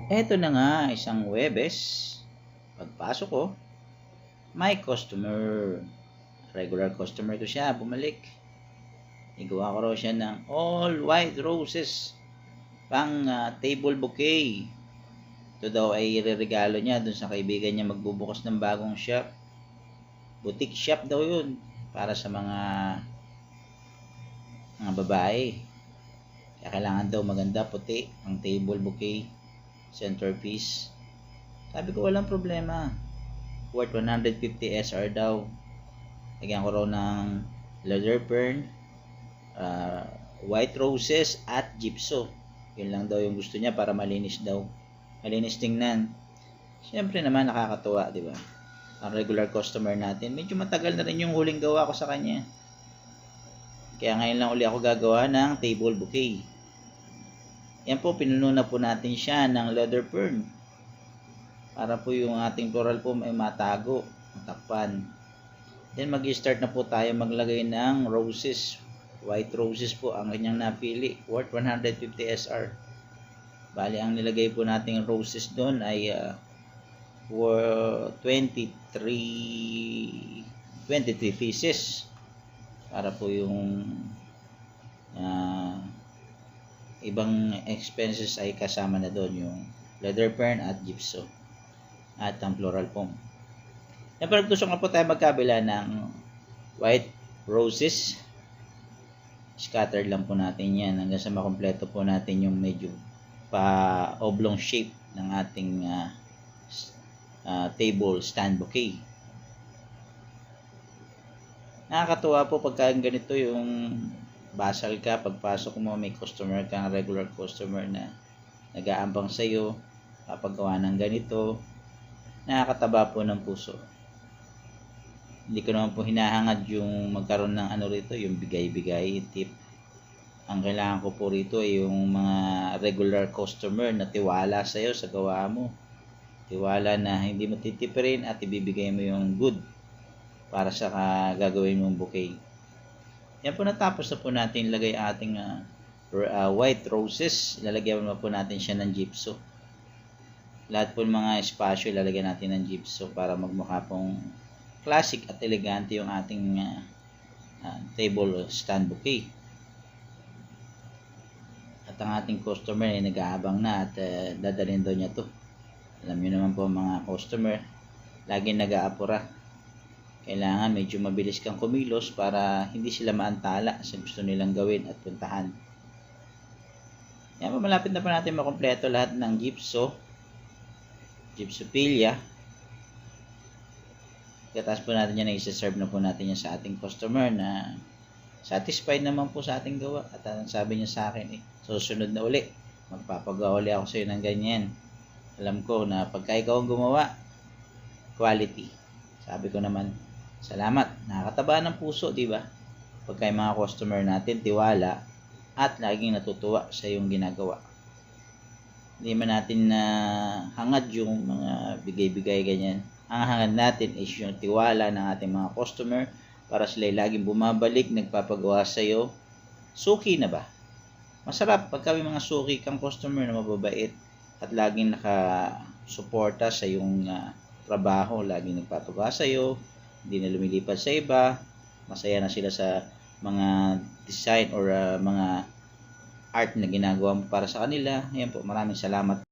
Eto na nga, isang Huwebes, pagpasok ko, may customer. Regular customer ko siya, bumalik. Igawa ko raw siya ng all white roses, pang table bouquet. Ito daw ay ireregalo niya dun sa kaibigan niya magbubukas ng bagong shop. Boutique shop daw yun, para sa mga babae. Kaya kailangan daw maganda, puti, ang table bouquet, centerpiece. Sabi ko walang problema. Worth 150 SR daw. Lagyan ko raw ng leather fern, white roses at gypso. Yun lang daw yung gusto niya para malinis daw. Malinis tingnan. Siyempre naman nakakatuwa, di ba? Ang regular customer natin, medyo matagal na rin yung huling gawa ko sa kanya. Kaya ngayon lang uli ako gagawa ng table bouquet. Yan po, pinuno na po natin siya ng leather fern. Para po yung ating floral foam ay matago, matakpan. Then mag-start na po tayo maglagay ng roses. White roses po ang kanyang napili, worth 150 SR. Bali, ang nilagay po nating roses doon ay 23 pieces. Para po yung ibang expenses ay kasama na doon, yung leather fern at gypso at ang floral foam. Siyempre gusto nga po tayo magkabila ng white roses. Scattered lang po natin yan hanggang sa makompleto po natin yung medyo pa oblong shape ng ating table stand bouquet. Nakakatuwa po pagka ganito yung basal ka, pagpasok mo may customer kang regular customer na nag-aambang sa iyo, kapagawa ng ganito, nakakataba po ng puso. Hindi ko naman po hinahangad yung magkaroon ng rito, yung bigay-bigay tip. Ang kailangan ko po rito ay yung mga regular customer na tiwala sa iyo sa gawa mo. Tiwala na hindi mo titipirin at ibibigay mo yung good para sa gagawin mong bouquet. Yan po, natapos na po natin lagay ating white roses. Lalagyan po natin siya ng gypso. Lahat po ng mga espasyo lalagyan natin ng gypso para magmukha pong classic at elegante yung ating table stand bouquet. At ang ating customer ay nag-aabang na at dadalhin daw niya to. Alam niyo naman po mga customer, laging nag-aapura. Kailangan medyo mabilis kang kumilos para hindi sila maantala sa gusto nilang gawin at puntahan. Yan, malapit na pa natin makompleto lahat ng gypsophilia. Katapos po natin yan, i-serve na po natin yan sa ating customer na satisfied naman po sa ating gawa. At sabi niya sa akin, susunod na uli, magpapagawa uli ako sa iyo ng ganyan. Alam ko na pagka ikaw ang gumawa, quality. Sabi ko naman, salamat, nakakataba ng puso, di ba? Pagka yung mga customer natin tiwala at laging natutuwa sa iyong ginagawa. Hindi man natin na hangad yung mga bigay-bigay ganyan. Ang hangad natin is yung tiwala ng ating mga customer para sila laging bumabalik, nagpapagawa sa iyo. Suki na ba? Masarap pagka may mga suki kang customer na mababait at laging nakasuporta sa iyong trabaho, laging nagpapagawa sa iyo, hindi na lumilipat sa iba, masaya na sila sa mga design or mga art na ginagawa mo para sa kanila. Ayan po, maraming salamat.